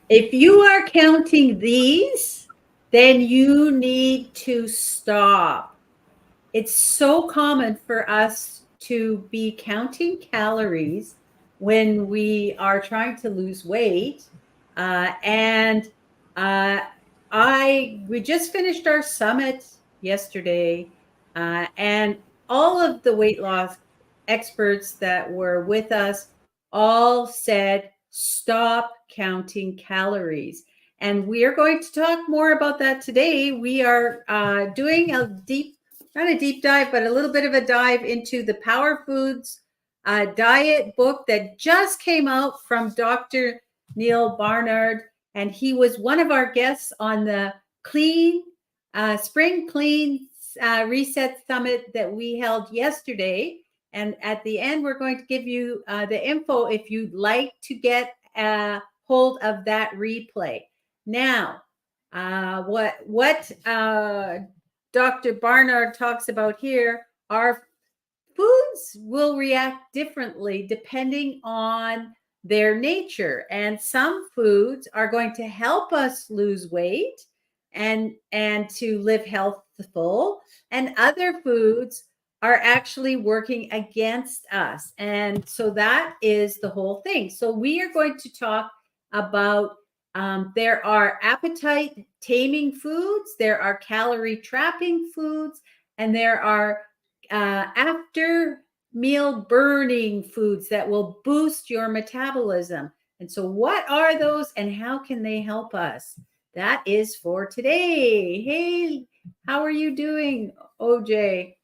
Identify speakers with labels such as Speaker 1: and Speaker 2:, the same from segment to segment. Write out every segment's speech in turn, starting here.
Speaker 1: If you are counting these, then you need to stop. It's so common for us to be counting calories when we are trying to lose weight. And we just finished our summit yesterday, and all of the weight loss experts that were with us all said, stop counting calories. And we are going to talk more about that today. We are doing not a deep dive, but a little bit of a dive into the Power Foods diet book that just came out from Dr. Neil Barnard. And he was one of our guests on the Spring Clean Reset Summit that we held yesterday. And at the end, we're going to give you the info if you'd like to get hold of that replay. Now, what Dr. Barnard talks about here are foods will react differently depending on their nature. And some foods are going to help us lose weight and to live healthful, and other foods are actually working against us. And so that is the whole thing. So we are going to talk about there are appetite taming foods, there are calorie trapping foods, and there are after meal burning foods that will boost your metabolism. And so, what are those and how can they help us? That is for today. Hey, how are you doing, OJ?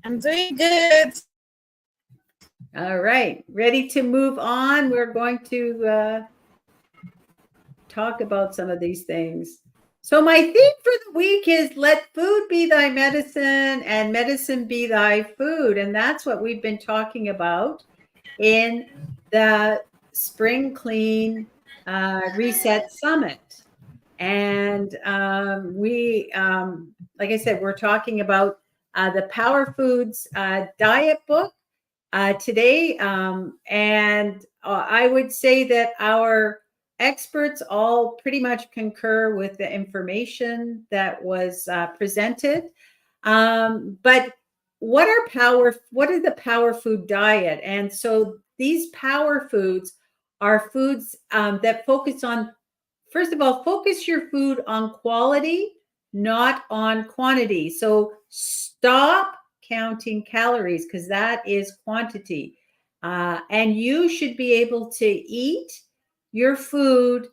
Speaker 2: I'm doing good.
Speaker 1: All right, ready to move on. We're going to talk about some of these things. So my theme for the week is let food be thy medicine and medicine be thy food. And that's what we've been talking about in the Spring Clean Reset Summit. And like I said, we're talking about the Power Foods diet book today. And I would say that our experts all pretty much concur with the information that was presented. But what is the power food diet? And so these power foods are foods that focus on, first of all, focus your food on quality, not on quantity. So stop counting calories because that is quantity. And you should be able to eat your food,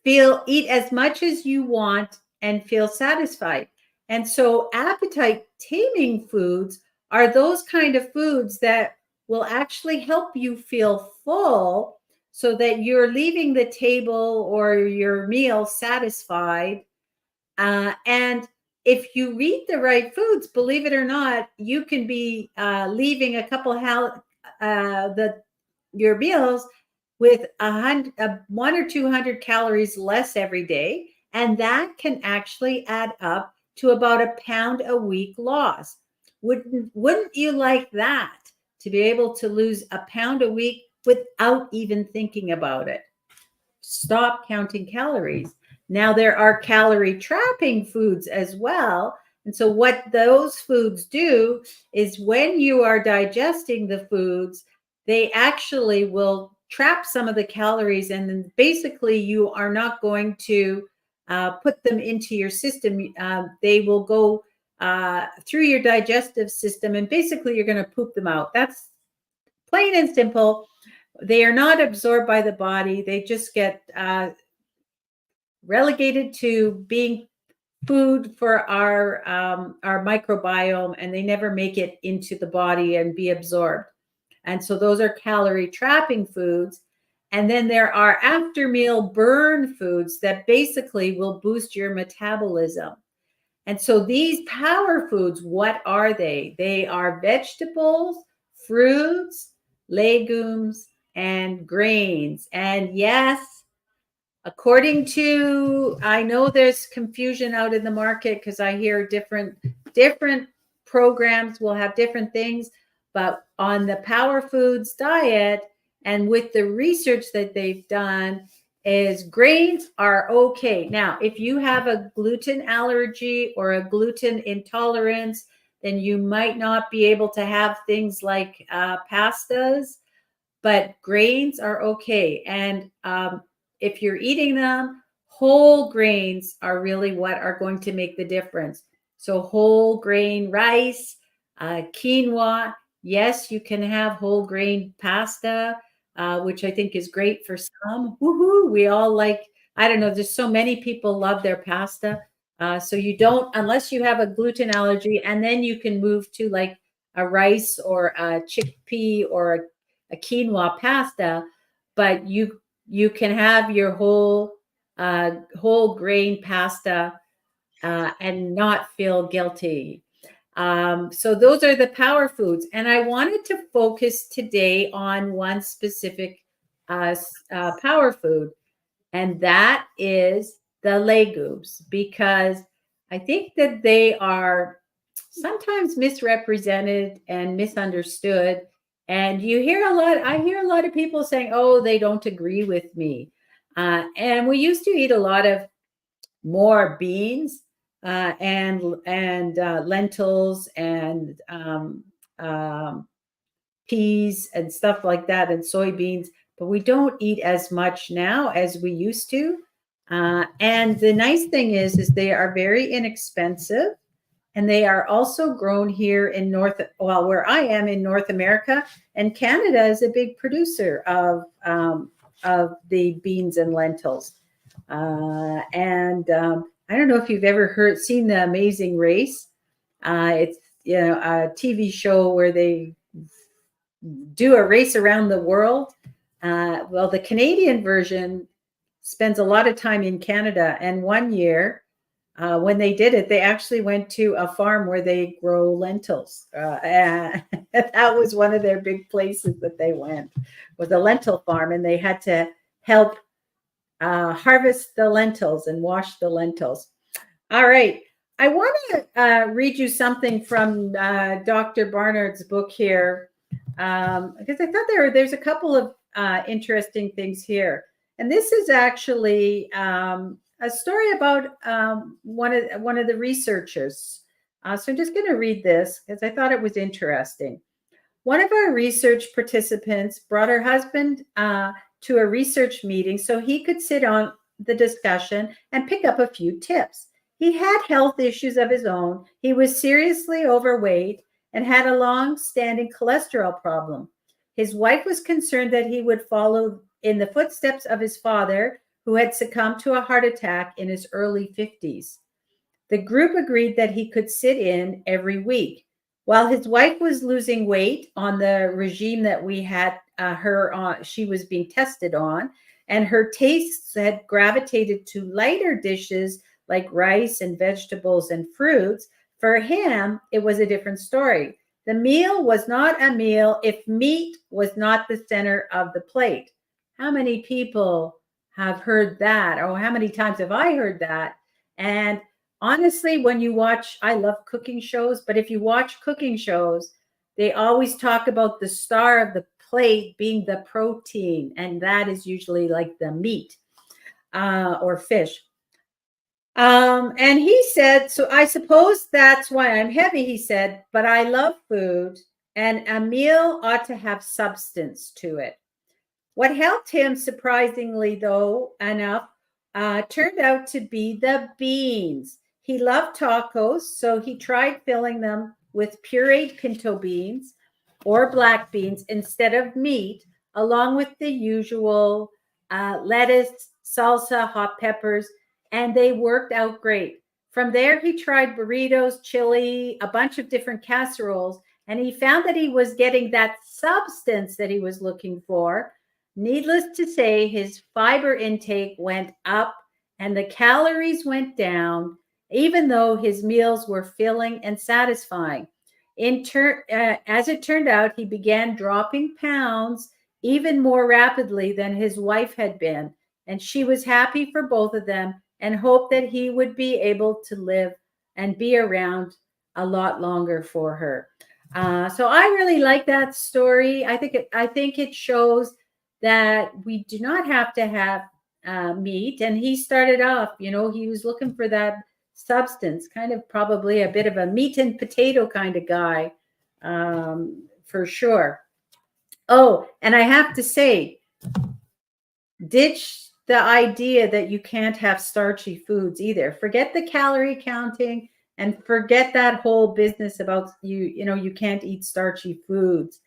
Speaker 1: eat as much as you want and feel satisfied. And so appetite taming foods are those kind of foods that will actually help you feel full so that you're leaving the table or your meal satisfied. And if you eat the right foods, believe it or not, you can be leaving a couple your meals with 1 or 200 calories less every day, and that can actually add up to about a pound a week loss. Wouldn't you like that, to be able to lose a pound a week without even thinking about it? Stop counting calories. Now there are calorie trapping foods as well. And so what those foods do is when you are digesting the foods, they actually will trap some of the calories, and then basically you are not going to put them into your system. They will go through your digestive system, and basically you're going to poop them out. That's plain and simple. They are not absorbed by the body. They just get relegated to being food for our microbiome, and they never make it into the body and be absorbed. And so those are calorie trapping foods. And then there are after meal burn foods that basically will boost your metabolism. And so these power foods, what are they? They are vegetables, fruits, legumes, and grains. And yes, according to, I know there's confusion out in the market because I hear different programs will have different things, but on the Power Foods diet and with the research that they've done, is grains are okay. Now, if you have a gluten allergy or a gluten intolerance, then you might not be able to have things like pastas, but grains are okay. And if you're eating them, whole grains are really what are going to make the difference. So whole grain rice, quinoa. Yes, you can have whole grain pasta, which I think is great for some. Woohoo! We all like, I don't know, there's so many people love their pasta. So you don't, unless you have a gluten allergy, and then you can move to like a rice or a chickpea or a quinoa pasta, but you can have your whole grain pasta and not feel guilty. So those are the power foods, and I wanted to focus today on one specific power food, and that is the legumes, because I think that they are sometimes misrepresented and misunderstood. And you hear a lot, I hear a lot of people saying, oh, they don't agree with me. And we used to eat a lot of more beans and lentils and peas and stuff like that, and soybeans, but we don't eat as much now as we used to. And the nice thing is they are very inexpensive, and they are also grown here in where I am in North America, and Canada is a big producer of the beans and lentils. And I don't know if you've ever seen The Amazing Race. It's a TV show where they do a race around the world. Well, the Canadian version spends a lot of time in Canada, and one year when they did it, they actually went to a farm where they grow lentils. And that was one of their big places that they went, was a lentil farm, and they had to help harvest the lentils and wash the lentils. All right. I want to read you something from Dr. Barnard's book here, because I thought there's a couple of interesting things here. And this is actually a story about one of the researchers. So I'm just going to read this because I thought it was interesting. One of our research participants brought her husband to a research meeting so he could sit on the discussion and pick up a few tips. He had health issues of his own. He was seriously overweight and had a long-standing cholesterol problem. His wife was concerned that he would follow in the footsteps of his father, who had succumbed to a heart attack in his early 50s. The group agreed that he could sit in every week. While his wife was losing weight on the regime that we had her on, she was being tested on, and her tastes had gravitated to lighter dishes like rice and vegetables and fruits. For him, it was a different story. The meal was not a meal if meat was not the center of the plate. How many people have heard that? Or how many times have I heard that? And honestly, when you watch, I love cooking shows, but if you watch cooking shows, they always talk about the star of the plate being the protein, and that is usually like the meat or fish. And he said, so I suppose that's why I'm heavy, he said, but I love food, and a meal ought to have substance to it. What helped him, surprisingly though enough, turned out to be the beans. He loved tacos, so he tried filling them with pureed pinto beans or black beans instead of meat, along with the usual lettuce, salsa, hot peppers, and they worked out great. From there, he tried burritos, chili, a bunch of different casseroles, and he found that he was getting that substance that he was looking for. Needless to say, his fiber intake went up and the calories went down, even though his meals were filling and satisfying. As it turned out, he began dropping pounds even more rapidly than his wife had been, and she was happy for both of them and hoped that he would be able to live and be around a lot longer for her. So I really like that story. I think it shows that we do not have to have meat, and he started off, he was looking for that substance, kind of probably a bit of a meat and potato kind of guy, for sure. Oh, and I have to say, ditch the idea that you can't have starchy foods either. Forget the calorie counting and forget that whole business about you can't eat starchy foods,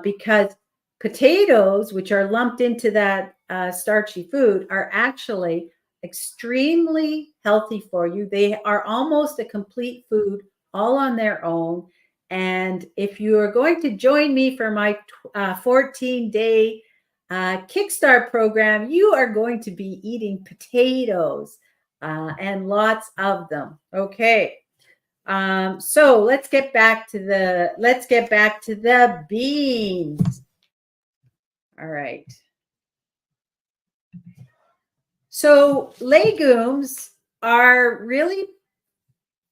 Speaker 1: because potatoes, which are lumped into that starchy food, are actually extremely healthy for you. They are almost a complete food all on their own. And if you are going to join me for my 14-day Kickstart program, you are going to be eating potatoes, and lots of them. Okay. So let's get back to the beans. All right. So legumes are really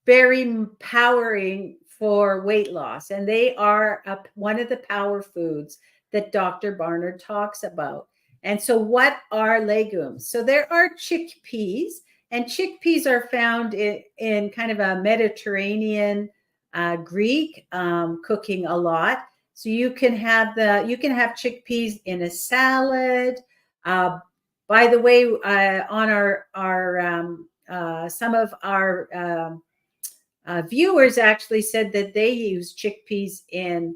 Speaker 1: very empowering for weight loss, and they are one of the power foods that Dr. Barnard talks about. And so what are legumes? So there are chickpeas, and chickpeas are found in kind of a Mediterranean Greek cooking a lot. So you can have chickpeas in a salad. By the way, on our some of our viewers actually said that they use chickpeas in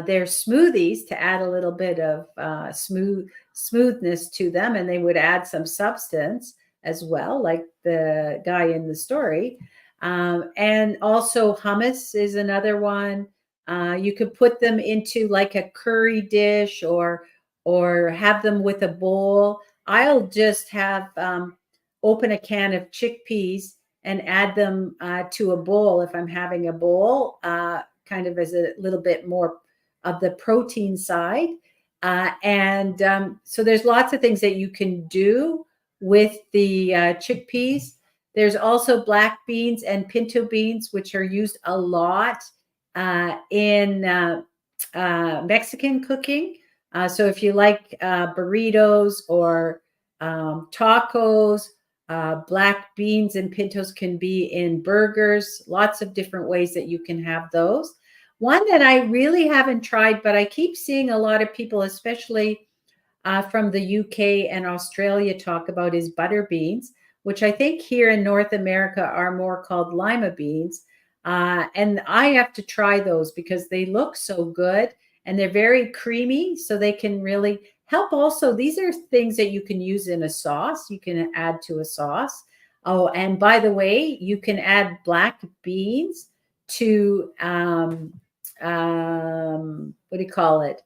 Speaker 1: their smoothies to add a little bit of smoothness to them, and they would add some substance as well, like the guy in the story. And also hummus is another one. You could put them into like a curry dish, or have them with a bowl. I'll just have open a can of chickpeas and add them to a bowl if I'm having a bowl, kind of as a little bit more of the protein side. So there's lots of things that you can do with the chickpeas. There's also black beans and pinto beans, which are used a lot in Mexican cooking. So if you like burritos or tacos, black beans and pintos can be in burgers, lots of different ways that you can have those. One that I really haven't tried, but I keep seeing a lot of people, especially from the UK and Australia, talk about is butter beans, which I think here in North America are more called lima beans. And I have to try those because they look so good and they're very creamy, so they can really help. Also, these are things that you can use in a sauce. You can add to a sauce. Oh, and by the way, you can add black beans to what do you call it?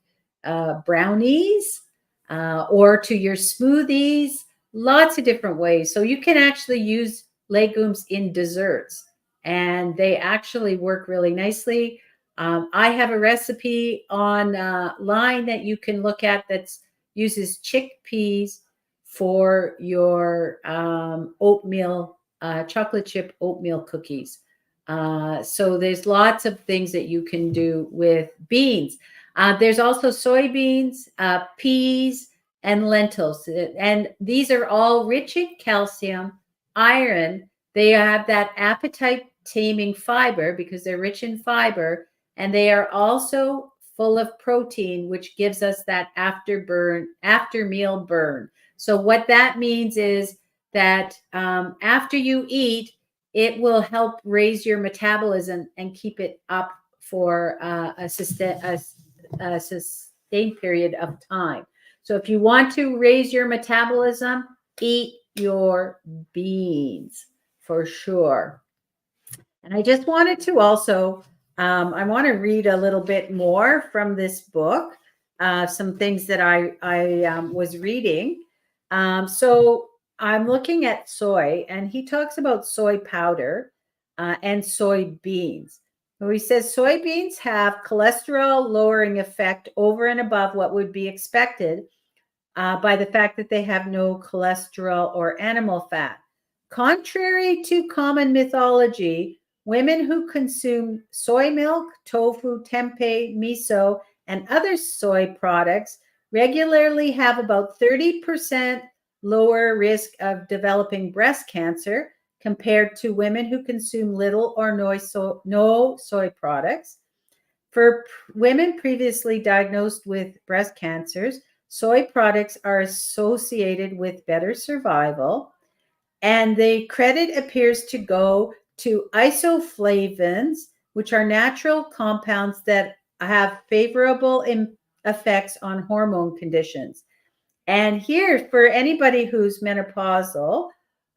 Speaker 1: Brownies, or to your smoothies. Lots of different ways. So you can actually use legumes in desserts, and they actually work really nicely. I have a recipe online that you can look at that uses chickpeas for your oatmeal, chocolate chip oatmeal cookies. So there's lots of things that you can do with beans. There's also soybeans, peas, and lentils. And these are all rich in calcium, iron. They have that appetite taming fiber because they're rich in fiber. And they are also full of protein, which gives us that after meal burn. So what that means is that after you eat, it will help raise your metabolism and keep it up for a sustained period of time. So if you want to raise your metabolism, eat your beans for sure. And I just wanted to also, I want to read a little bit more from this book, some things that I was reading. So I'm looking at soy, and he talks about soy powder and soybeans. So he says soybeans have cholesterol lowering effect over and above what would be expected by the fact that they have no cholesterol or animal fat. Contrary to common mythology, women who consume soy milk, tofu, tempeh, miso, and other soy products regularly have about 30% lower risk of developing breast cancer compared to women who consume little or no soy products. For women previously diagnosed with breast cancers, soy products are associated with better survival, and the credit appears to go to isoflavones, which are natural compounds that have favorable effects on hormone conditions. And here, for anybody who's menopausal,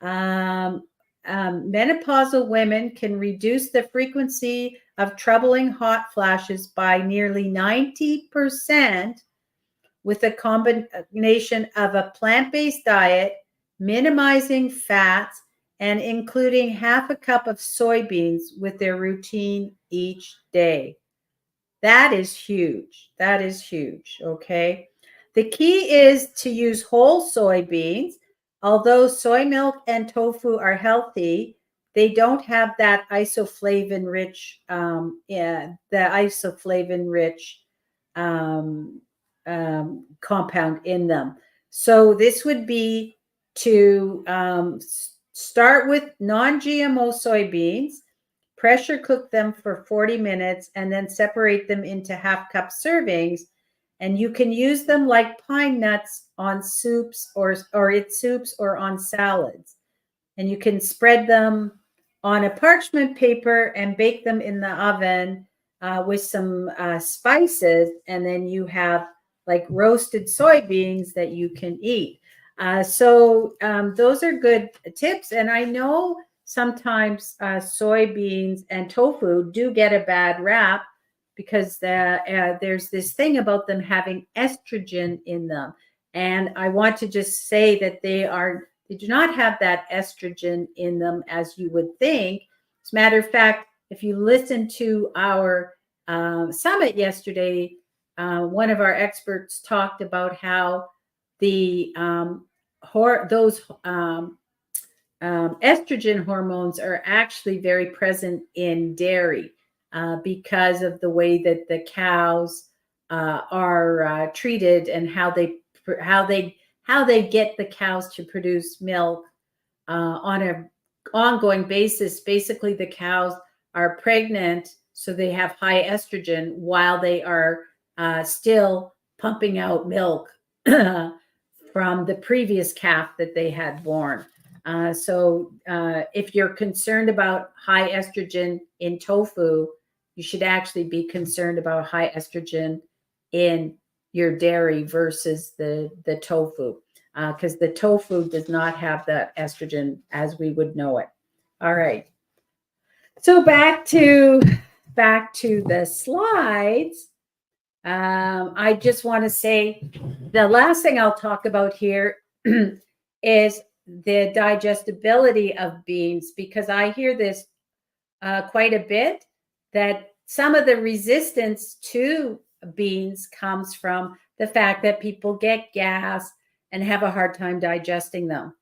Speaker 1: menopausal women can reduce the frequency of troubling hot flashes by nearly 90% with a combination of a plant-based diet, minimizing fats, and including half a cup of soybeans with their routine each day. That is huge. That is huge. Okay. The key is to use whole soybeans. Although soy milk and tofu are healthy, they don't have that isoflavin rich, um, compound in them. So this would be to start with non-GMO soybeans, pressure cook them for 40 minutes, and then separate them into half-cup servings. And you can use them like pine nuts on soups or on salads. And you can spread them on a parchment paper and bake them in the oven with some spices. And then you have like roasted soybeans that you can eat. So those are good tips. And I know sometimes soybeans and tofu do get a bad rap because there's this thing about them having estrogen in them. And I want to just say that they do not have that estrogen in them as you would think. As a matter of fact, if you listen to our summit yesterday, one of our experts talked about how the estrogen hormones are actually very present in dairy because of the way that the cows are treated and how they get the cows to produce milk on an ongoing basis. Basically, the cows are pregnant, so they have high estrogen while they are still pumping out milk from the previous calf that they had born. So if you're concerned about high estrogen in tofu, you should actually be concerned about high estrogen in your dairy versus the tofu, because the tofu does not have that estrogen as we would know it. All right. So back to the slides. I just want to say the last thing I'll talk about here is the digestibility of beans, because I hear this quite a bit, that some of the resistance to beans comes from the fact that people get gas and have a hard time digesting them.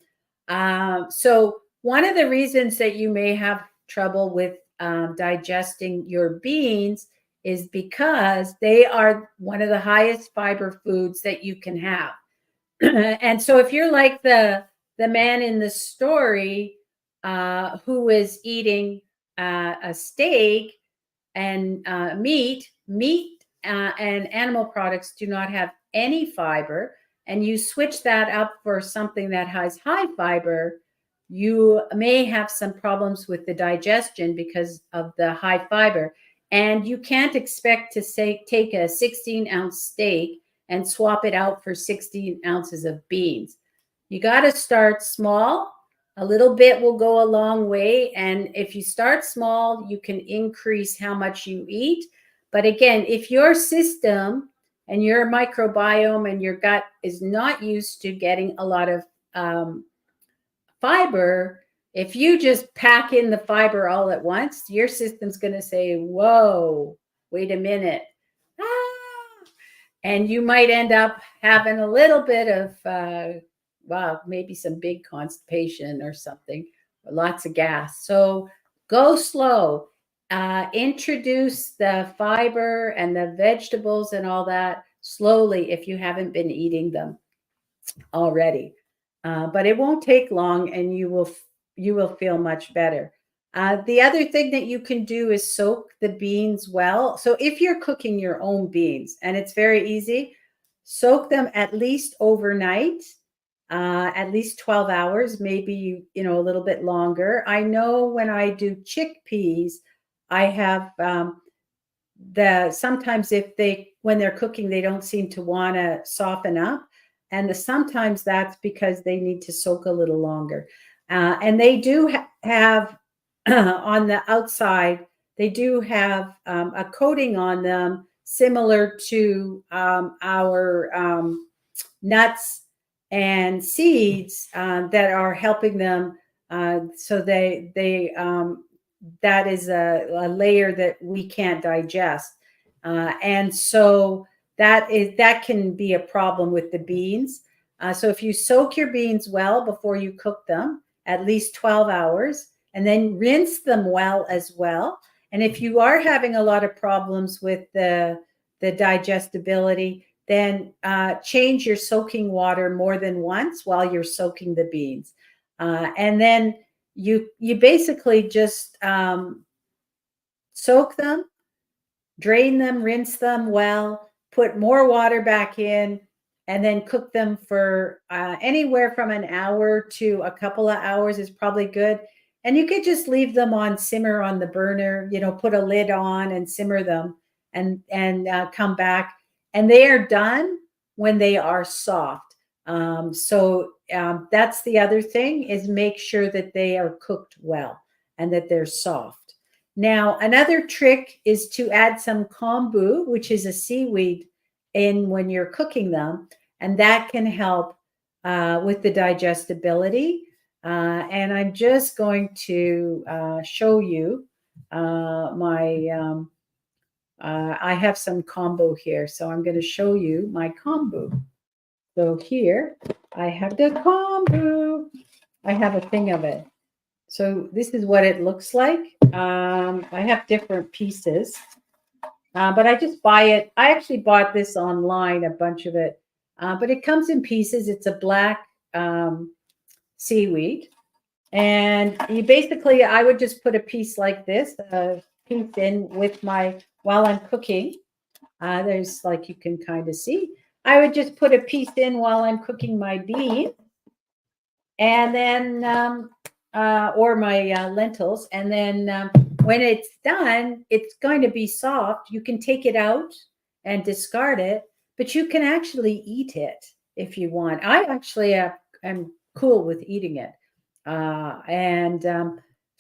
Speaker 1: So one of the reasons that you may have trouble with digesting your beans is because they are one of the highest fiber foods that you can have. And so if you're like the man in the story who is eating a steak and meat and animal products do not have any fiber, and you switch that up for something that has high fiber, you may have some problems with the digestion because of the high fiber. And you can't expect to take a 16-ounce steak and swap it out for 16 ounces of beans. You got to start small. A little bit will go a long way. And if you start small, you can increase how much you eat. But again, if your system and your microbiome and your gut is not used to getting a lot of fiber, if you just pack in the fiber all at once, your system's going to say, whoa, wait a minute. And you might end up having a little bit of, maybe some big constipation or something, or lots of gas. So go slow. Introduce the fiber and the vegetables and all that slowly if you haven't been eating them already. but it won't take long, and you will feel much better. The other thing that you can do is soak the beans well. So if you're cooking your own beans, and it's very easy, soak them at least overnight, at least 12 hours, maybe, a little bit longer. I know when I do chickpeas, I have sometimes when they're cooking, they don't seem to want to soften up. And sometimes that's because they need to soak a little longer. And they do have on the outside, they do have a coating on them similar to our nuts and seeds that are helping them. So that is a layer that we can't digest. And so that can be a problem with the beans. So if you soak your beans well before you cook them, at least 12 hours, and then rinse them well as well. And if you are having a lot of problems with the digestibility, then change your soaking water more than once while you're soaking the beans. And then you basically just soak them, drain them, rinse them well, put more water back in, and then cook them for anywhere from an hour to a couple of hours is probably good. And you could just leave them on simmer on the burner, put a lid on and simmer them and come back. And they are done when they are soft. So that's the other thing, is make sure that they are cooked well and that they're soft. Now, another trick is to add some kombu, which is a seaweed, in when you're cooking them, and that can help with the digestibility. And I'm just going to show you I have some kombu here, so I'm going to show you my kombu. So here I have the kombu. I have a thing of it. So this is what it looks like. I have different pieces, but I just buy it. I actually bought this online, a bunch of it, but it comes in pieces. It's a black seaweed. And I would just put a piece like this, piece in with while I'm cooking. There's you can kind of see. I would just put a piece in while I'm cooking my beans, and then or my lentils, and then when it's done, it's going to be soft. You can take it out and discard it, but you can actually eat it if you want. I actually am cool with eating it,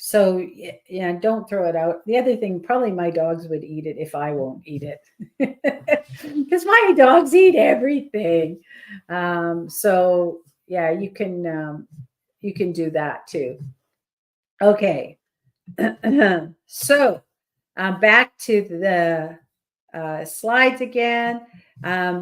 Speaker 1: so yeah, don't throw it out. The other thing, probably my dogs would eat it if I won't eat it, because my dogs eat everything. So yeah, you can do that too. Okay. So back to the slides again.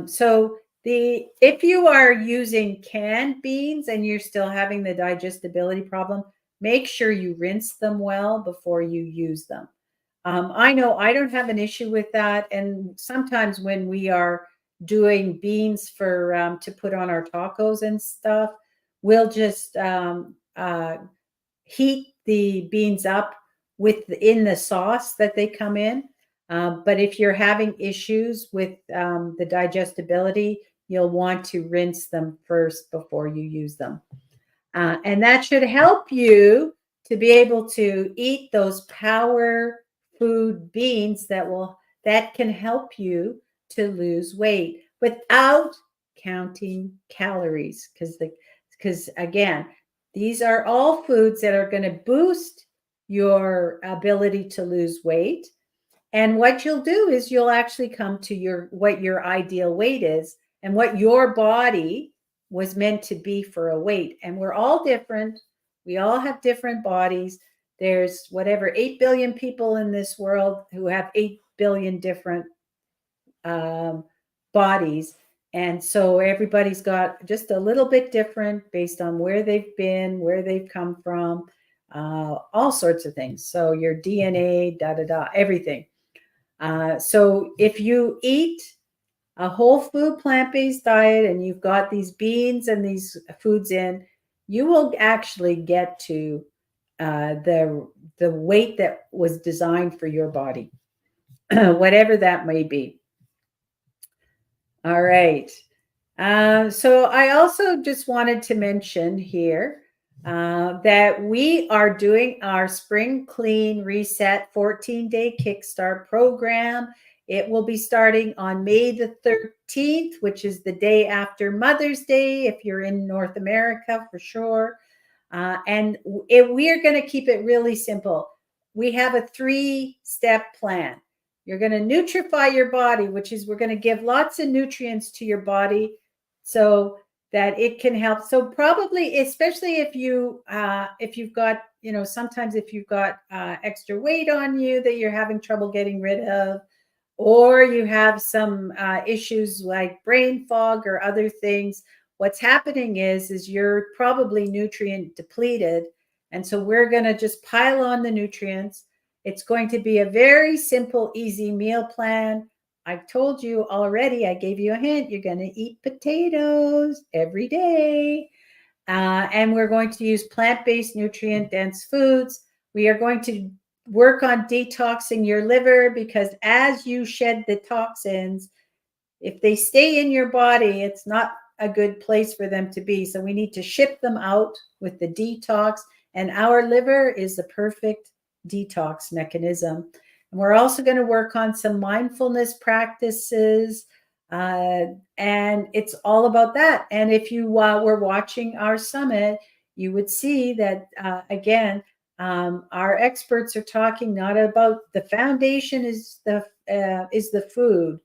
Speaker 1: So if you are using canned beans and you're still having the digestibility problem, make sure you rinse them well before you use them. I know I don't have an issue with that. And sometimes when we are doing beans for to put on our tacos and stuff, we'll just heat the beans up in the sauce that they come in. But if you're having issues with the digestibility, you'll want to rinse them first before you use them. And that should help you to be able to eat those power food beans that can help you to lose weight without counting calories. Because again, these are all foods that are going to boost your ability to lose weight. And what you'll do is you'll actually come to what your ideal weight is and what your body was meant to be for a weight. And we're all different. We all have different bodies. There's 8 billion people in this world who have 8 billion different bodies. And so everybody's got just a little bit different based on where they've been, where they've come from, all sorts of things. So your DNA, everything. So if you eat a whole food plant-based diet and you've got these beans and these foods in, you will actually get to the weight that was designed for your body, whatever that may be. All right. So I also just wanted to mention here that we are doing our Spring Clean Reset 14-day Kickstart program. It will be starting on May the 13th, which is the day after Mother's Day, if you're in North America for sure. And we are going to keep it really simple. We have a 3-step plan. You're going to nutrify your body, which is we're going to give lots of nutrients to your body so that it can help. So probably, especially if you've got, sometimes if you've got extra weight on you that you're having trouble getting rid of, or you have some issues like brain fog or other things, what's happening is you're probably nutrient depleted. And so we're going to just pile on the nutrients. It's going to be a very simple, easy meal plan. I've told you already, I gave you a hint. You're going to eat potatoes every day. And we're going to use plant-based, nutrient-dense foods. We are going to work on detoxing your liver, because as you shed the toxins, if they stay in your body, it's not a good place for them to be. So we need to ship them out with the detox. And our liver is the perfect detox mechanism. And we're also going to work on some mindfulness practices. And it's all about that. And if you were watching our summit, you would see that, again, our experts are talking not about the foundation is the food,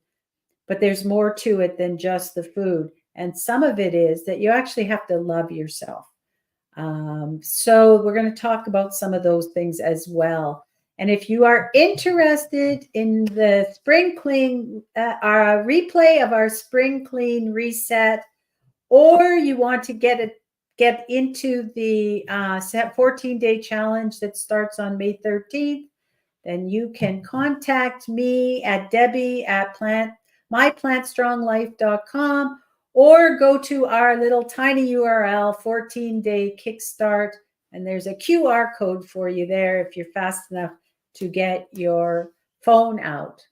Speaker 1: but there's more to it than just the food. And some of it is that you actually have to love yourself. So we're going to talk about some of those things as well. And if you are interested in the Spring Clean, our replay of our Spring Clean Reset, or you want to get into the 14-day challenge that starts on May 13th, then you can contact me at Debbie at myplantstronglife.com, or go to our little tiny URL, 14-day Kickstart, and there's a QR code for you there if you're fast enough to get your phone out.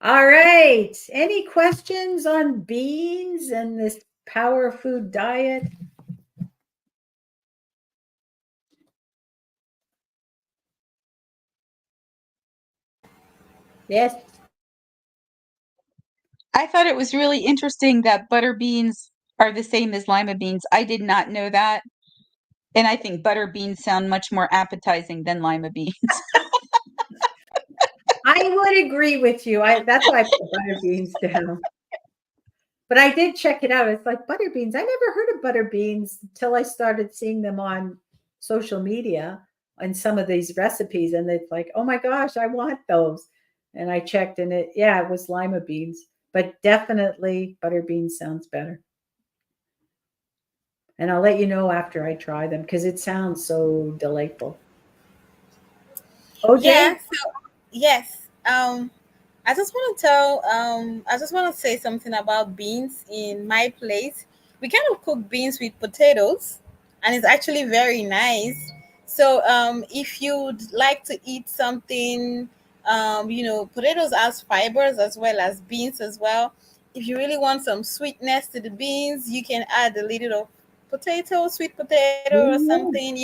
Speaker 1: All right. Any questions on beans and this power food diet? Yes.
Speaker 3: I thought it was really interesting that butter beans are the same as lima beans. I did not know that. And I think butter beans sound much more appetizing than lima beans.
Speaker 1: I would agree with you. That's why I put butter beans down. But I did check it out. It's like butter beans. I never heard of butter beans until I started seeing them on social media and some of these recipes. And it's like, oh my gosh, I want those. And I checked and it was lima beans. But definitely butter beans sounds better. And I'll let you know after I try them because it sounds so delightful. OJ?
Speaker 2: Yeah. So, yes. I just want to I just want to say something about beans in my place. We kind of cook beans with potatoes, and it's actually very nice. So, if you'd like to eat something, potatoes has fibers as well as beans as well. If you really want some sweetness to the beans, you can add a little of potato, sweet potato or something,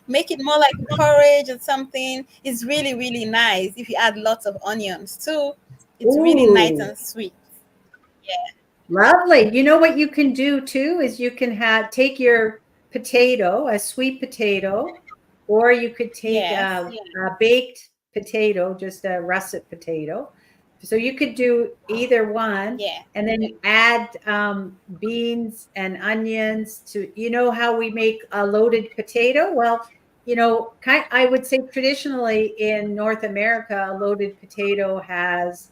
Speaker 2: make it more like porridge or something. It's really, really nice. If you add lots of onions too, it's really nice
Speaker 1: Ooh.
Speaker 2: and sweet.
Speaker 1: Lovely. You know what you can do too is you can take your potato, a sweet potato, or you could take
Speaker 2: Yes.
Speaker 1: a baked potato, just a russet potato. So you could do either one,
Speaker 2: Yeah.
Speaker 1: and then you add beans and onions to, how we make a loaded potato? Well, I would say traditionally in North America, a loaded potato has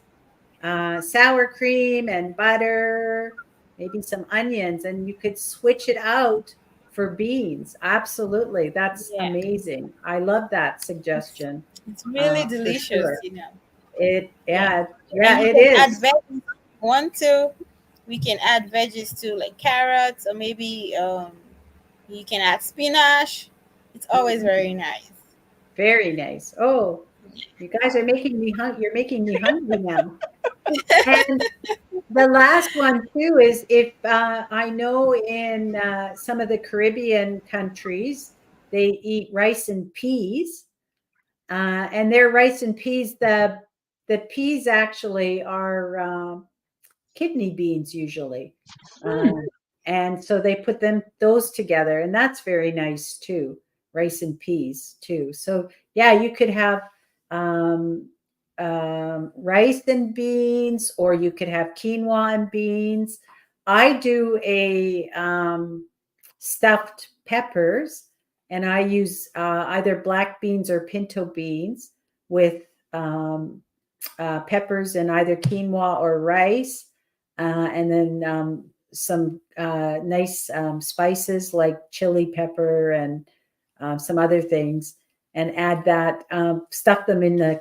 Speaker 1: sour cream and butter, maybe some onions, and you could switch it out for beans. Absolutely. That's
Speaker 2: Yeah.
Speaker 1: amazing. I love that suggestion
Speaker 2: It's really
Speaker 1: for
Speaker 2: delicious,
Speaker 1: sure.
Speaker 2: you know.
Speaker 1: It,
Speaker 2: Yeah.
Speaker 1: yeah,
Speaker 2: And
Speaker 1: yeah,
Speaker 2: you
Speaker 1: it
Speaker 2: can add
Speaker 1: is.
Speaker 2: veggies want to, we can add veggies too, like carrots, or maybe you can add spinach. It's always very nice.
Speaker 1: Very nice. Oh, you guys are making me you're making me hungry now. And the last one too is if I know in some of the Caribbean countries they eat rice and peas, and their rice and peas the peas actually are kidney beans usually, and so they put those together, and that's very nice too. Rice and peas too. So yeah, you could have um, rice and beans, or you could have quinoa and beans. I do a stuffed peppers, and I use either black beans or pinto beans with peppers and either quinoa or rice, and then some nice spices like chili pepper and some other things, and add that, stuff them in the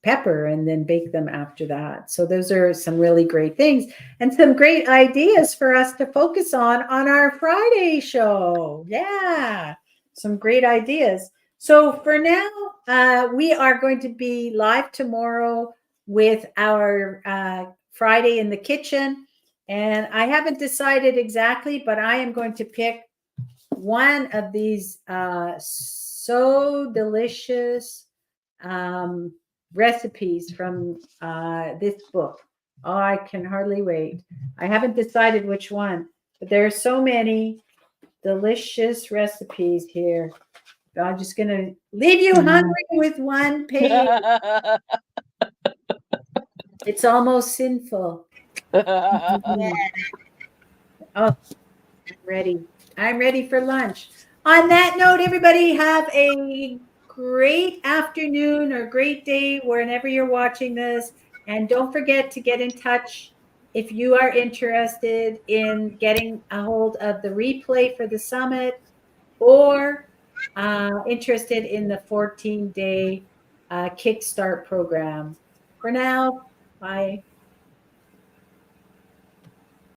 Speaker 1: pepper, and then bake them after that. So those are some really great things and some great ideas for us to focus on our Friday show. Yeah, some great ideas. So for now, we are going to be live tomorrow with our Friday in the kitchen. And I haven't decided exactly, but I am going to pick one of these so delicious recipes from this book. Oh, I can hardly wait. I haven't decided which one, but there are so many delicious recipes here. I'm just going to leave you hungry with one page. It's almost sinful.
Speaker 2: Yeah.
Speaker 1: Oh, I'm ready. I'm ready for lunch. On that note, everybody have a great afternoon or great day whenever you're watching this. And don't forget to get in touch if you are interested in getting a hold of the replay for the summit, or interested in the 14-day Kickstart program. For now, bye.